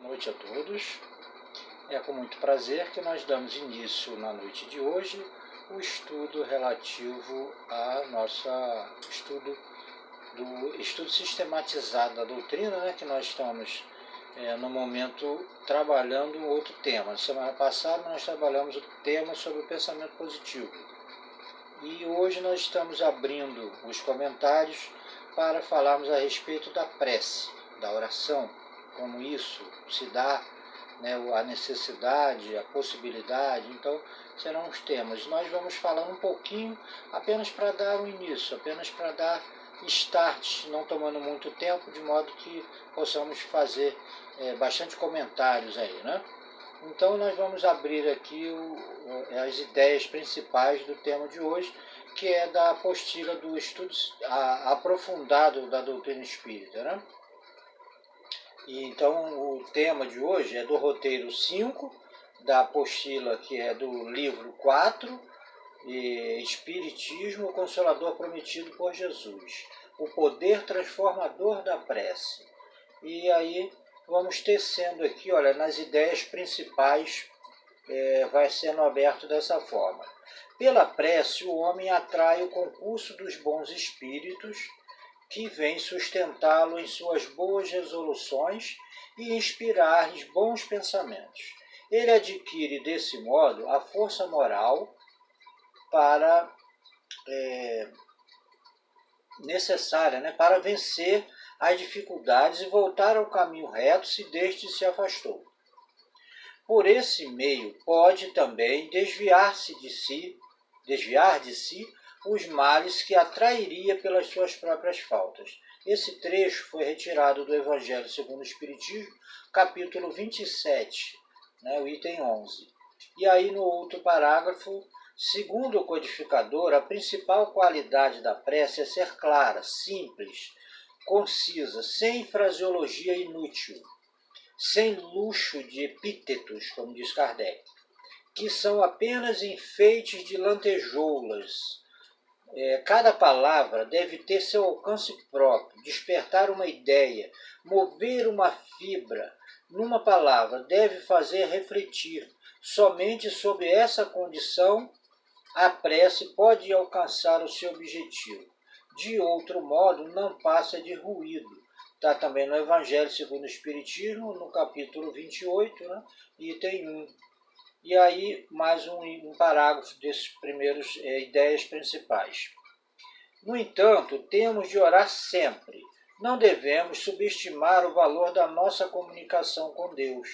Boa noite a todos. É com muito prazer que nós damos início na noite de hoje o estudo relativo a nossa estudo sistematizado da doutrina, que nós estamos no momento trabalhando um outro tema. Na semana passada nós trabalhamos o tema sobre o pensamento positivo e hoje nós estamos abrindo os comentários para falarmos a respeito da prece, da oração, como isso se dá, a necessidade, a possibilidade. Então serão os temas. Nós vamos falar um pouquinho apenas para dar um início, apenas para dar start, não tomando muito tempo, de modo que possamos fazer bastante comentários aí, Então nós vamos abrir aqui as ideias principais do tema de hoje, que é da apostila do estudo aprofundado da doutrina espírita, E então o tema de hoje é do roteiro 5, da apostila que é do livro 4, Espiritismo, o Consolador Prometido por Jesus, o poder transformador da prece. E aí vamos tecendo aqui, olha, nas ideias principais, vai sendo aberto dessa forma. Pela prece, o homem atrai o concurso dos bons espíritos, que vem sustentá-lo em suas boas resoluções e inspirar-lhes bons pensamentos. Ele adquire, desse modo, a força moral necessária para vencer as dificuldades e voltar ao caminho reto se deste se afastou. Por esse meio, pode também desviar de si os males que atrairia pelas suas próprias faltas. Esse trecho foi retirado do Evangelho segundo o Espiritismo, capítulo 27, o item 11. E aí no outro parágrafo, segundo o codificador, a principal qualidade da prece é ser clara, simples, concisa, sem fraseologia inútil, sem luxo de epítetos, como diz Kardec, que são apenas enfeites de lantejoulas. Cada palavra deve ter seu alcance próprio, despertar uma ideia, mover uma fibra. Numa palavra, deve fazer refletir. Somente sob essa condição, a prece pode alcançar o seu objetivo. De outro modo, não passa de ruído. Está também no Evangelho segundo o Espiritismo, no capítulo 28, item 1. E aí, mais um parágrafo desses primeiros ideias principais. No entanto, temos de orar sempre. Não devemos subestimar o valor da nossa comunicação com Deus.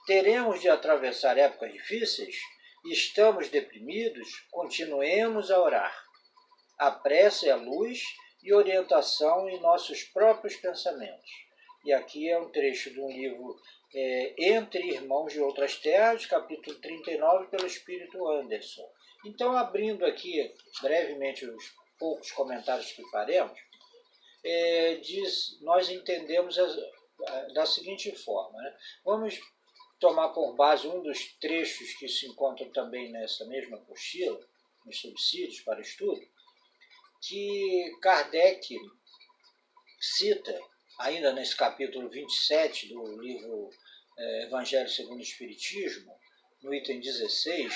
Teremos de atravessar épocas difíceis? Estamos deprimidos? Continuemos a orar. A prece é luz e orientação em nossos próprios pensamentos. E aqui é um trecho de um livro Entre Irmãos de Outras Terras, capítulo 39, pelo Espírito Anderson. Então, abrindo aqui brevemente os poucos comentários que faremos, nós entendemos da seguinte forma. Vamos tomar por base um dos trechos que se encontram também nessa mesma apostila, nos subsídios para estudo, que Kardec cita, ainda nesse capítulo 27 do livro Evangelho segundo o Espiritismo, no item 16,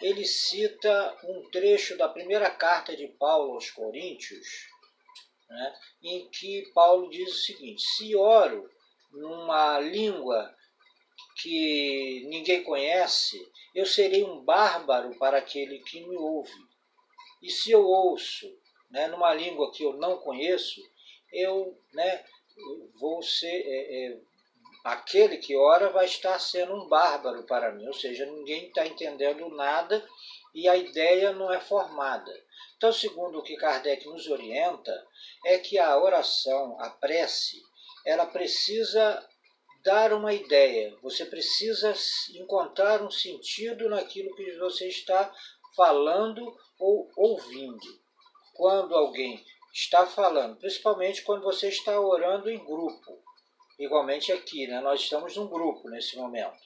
ele cita um trecho da primeira carta de Paulo aos Coríntios, em que Paulo diz o seguinte: se oro numa língua que ninguém conhece, eu serei um bárbaro para aquele que me ouve. E se eu ouço numa língua que eu não conheço, eu vou ser... aquele que ora vai estar sendo um bárbaro para mim, ou seja, ninguém está entendendo nada e a ideia não é formada. Então, segundo o que Kardec nos orienta, é que a oração, a prece, ela precisa dar uma ideia, você precisa encontrar um sentido naquilo que você está falando ou ouvindo. Quando alguém está falando, principalmente quando você está orando em grupo, igualmente aqui, nós estamos num grupo nesse momento.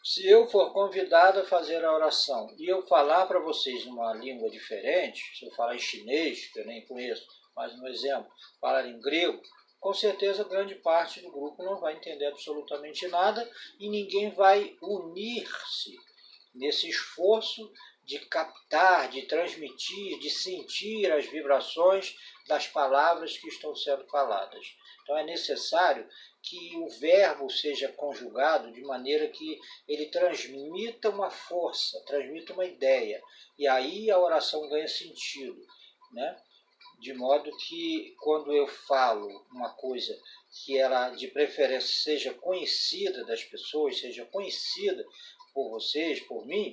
Se eu for convidado a fazer a oração e eu falar para vocês numa língua diferente, se eu falar em chinês, que eu nem conheço, mas no exemplo, falar em grego, com certeza grande parte do grupo não vai entender absolutamente nada e ninguém vai unir-se nesse esforço de captar, de transmitir, de sentir as vibrações das palavras que estão sendo faladas. Então é necessário que o verbo seja conjugado de maneira que ele transmita uma força, transmita uma ideia, e aí a oração ganha sentido, né? De modo que quando eu falo uma coisa que ela de preferência seja conhecida das pessoas, seja conhecida por vocês, por mim,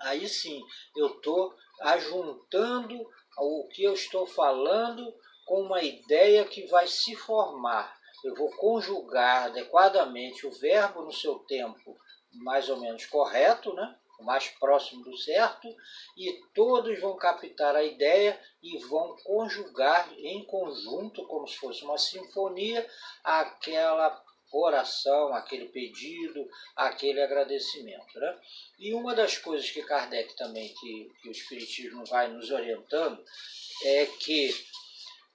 aí sim eu estou ajuntando o que eu estou falando com uma ideia que vai se formar. Eu vou conjugar adequadamente o verbo no seu tempo mais ou menos correto, né? O mais próximo do certo, e todos vão captar a ideia e vão conjugar em conjunto, como se fosse uma sinfonia, aquela oração, aquele pedido, aquele agradecimento, né? E uma das coisas que Kardec também, que o Espiritismo vai nos orientando, é que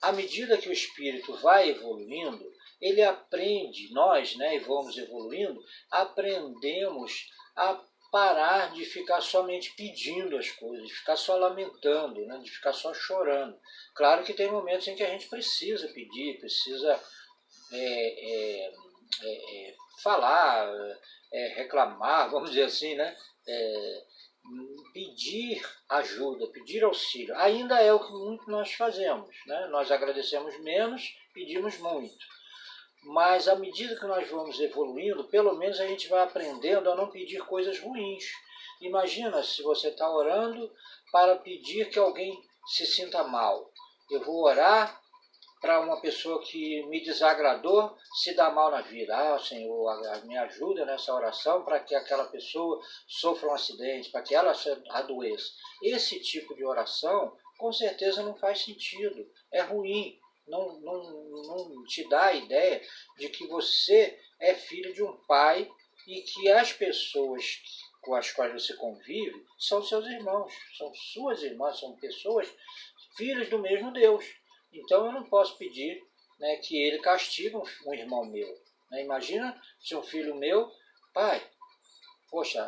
à medida que o espírito vai evoluindo, ele aprende, nós, né, e vamos evoluindo, aprendemos a parar de ficar somente pedindo as coisas, de ficar só lamentando, né, de ficar só chorando. Claro que tem momentos em que a gente precisa pedir, precisa falar, reclamar, vamos dizer assim, né? Pedir ajuda, pedir auxílio. Ainda é o que muito nós fazemos, né? Nós agradecemos menos, pedimos muito. Mas à medida que nós vamos evoluindo, pelo menos a gente vai aprendendo a não pedir coisas ruins. Imagina se você está orando para pedir que alguém se sinta mal. Eu vou orar para uma pessoa que me desagradou se dar mal na vida. Ah, Senhor, me ajuda nessa oração para que aquela pessoa sofra um acidente, para que ela se adoeça. Esse tipo de oração, com certeza, não faz sentido. É ruim. Não te dá a ideia de que você é filho de um pai e que as pessoas com as quais você convive são seus irmãos, são suas irmãs, são pessoas, filhos do mesmo Deus. Então eu não posso pedir, né, que ele castigue um irmão meu. Né? Imagina se um filho meu, pai, poxa,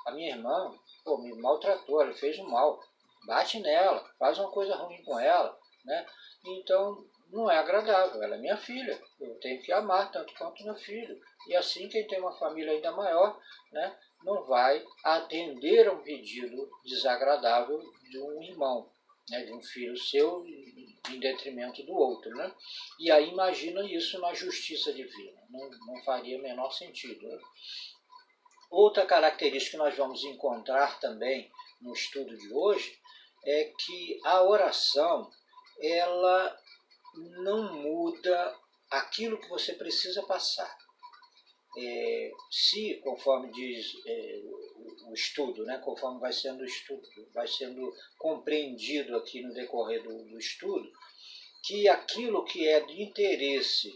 a minha irmã me maltratou, ela fez um mal, bate nela, faz uma coisa ruim com ela. Né? Então não é agradável, ela é minha filha, eu tenho que amar tanto quanto meu filho. E assim quem tem uma família ainda maior, né, não vai atender a um pedido desagradável de um irmão, né, de um filho seu em detrimento do outro. Né? E aí imagina isso na justiça divina, não faria o menor sentido. Né? Outra característica que nós vamos encontrar também no estudo de hoje é que a oração ela não muda aquilo que você precisa passar. Se, conforme diz o estudo, né, conforme vai sendo compreendido aqui no decorrer do estudo, que aquilo que é de interesse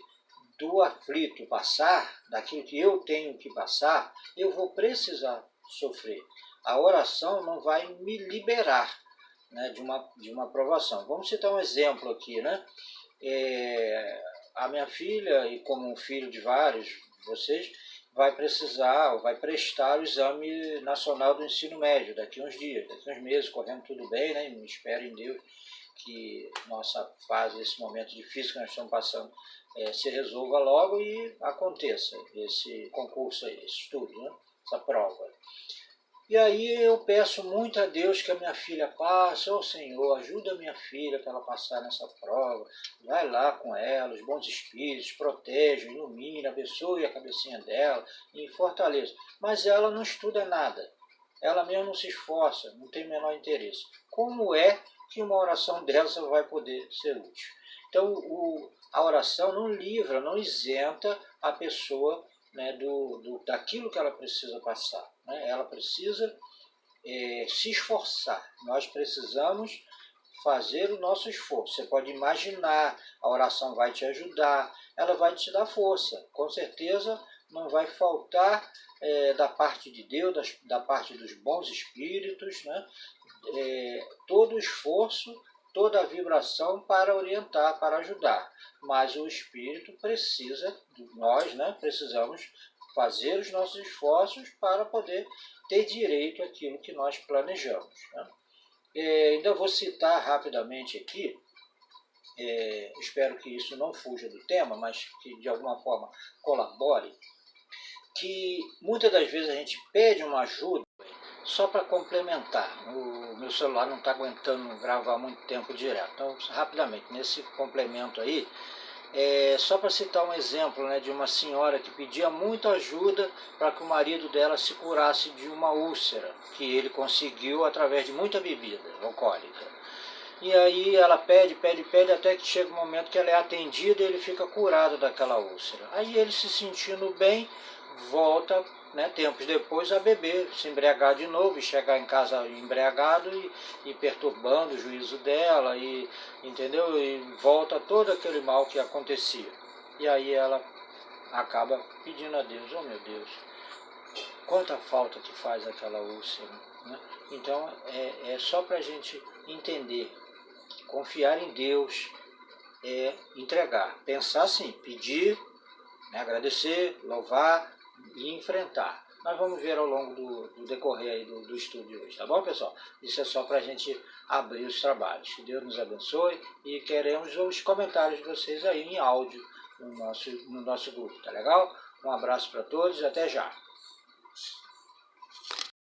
do aflito passar, daquilo que eu tenho que passar, eu vou precisar sofrer. A oração não vai me liberar, né, de uma provação. Vamos citar um exemplo aqui, né? A minha filha, e como um filho de vários de vocês, vai precisar, ou vai prestar o exame nacional do ensino médio daqui a uns dias, daqui a uns meses, correndo tudo bem, né? E espero em Deus que nossa fase, esse momento difícil que nós estamos passando, se resolva logo e aconteça esse concurso aí, esse estudo, né? Essa prova. E aí eu peço muito a Deus que a minha filha passe. Ô Senhor, ajuda a minha filha para ela passar nessa prova. Vai lá com ela, os bons espíritos, protege, ilumina, abençoe a cabecinha dela e fortaleça. Mas ela não estuda nada. Ela mesmo não se esforça, não tem o menor interesse. Como é que uma oração dessa vai poder ser útil? Então a oração não livra, não isenta a pessoa, né, daquilo que ela precisa passar. Né? Ela precisa se esforçar. Nós precisamos fazer o nosso esforço. Você pode imaginar, a oração vai te ajudar, ela vai te dar força. Com certeza não vai faltar da parte de Deus, da parte dos bons espíritos, né? Todo o esforço, toda a vibração para orientar, para ajudar. Mas o espírito precisa, nós, né, precisamos fazer os nossos esforços para poder ter direito àquilo que nós planejamos. Né? Ainda vou citar rapidamente aqui, espero que isso não fuja do tema, mas que de alguma forma colabore, que muitas das vezes a gente pede uma ajuda só para complementar. O meu celular não está aguentando gravar muito tempo direto. Então, rapidamente, nesse complemento aí, só para citar um exemplo, né, de uma senhora que pedia muita ajuda para que o marido dela se curasse de uma úlcera, que ele conseguiu através de muita bebida alcoólica. E aí ela pede, até que chega um momento que ela é atendida e ele fica curado daquela úlcera. Aí ele, se sentindo bem, volta, né, tempos depois, a beber, se embriagar de novo, e chegar em casa embriagado e perturbando o juízo dela, entendeu? E volta todo aquele mal que acontecia. E aí ela acaba pedindo a Deus: oh meu Deus, quanta falta que faz aquela úlcera. Né? Então é só para a gente entender. Confiar em Deus é entregar, pensar sim, pedir, né, agradecer, louvar e enfrentar. Nós vamos ver ao longo do decorrer aí do estudo de hoje, tá bom, pessoal? Isso é só para a gente abrir os trabalhos. Que Deus nos abençoe e queremos os comentários de vocês aí em áudio no nosso grupo, tá legal? Um abraço para todos e até já.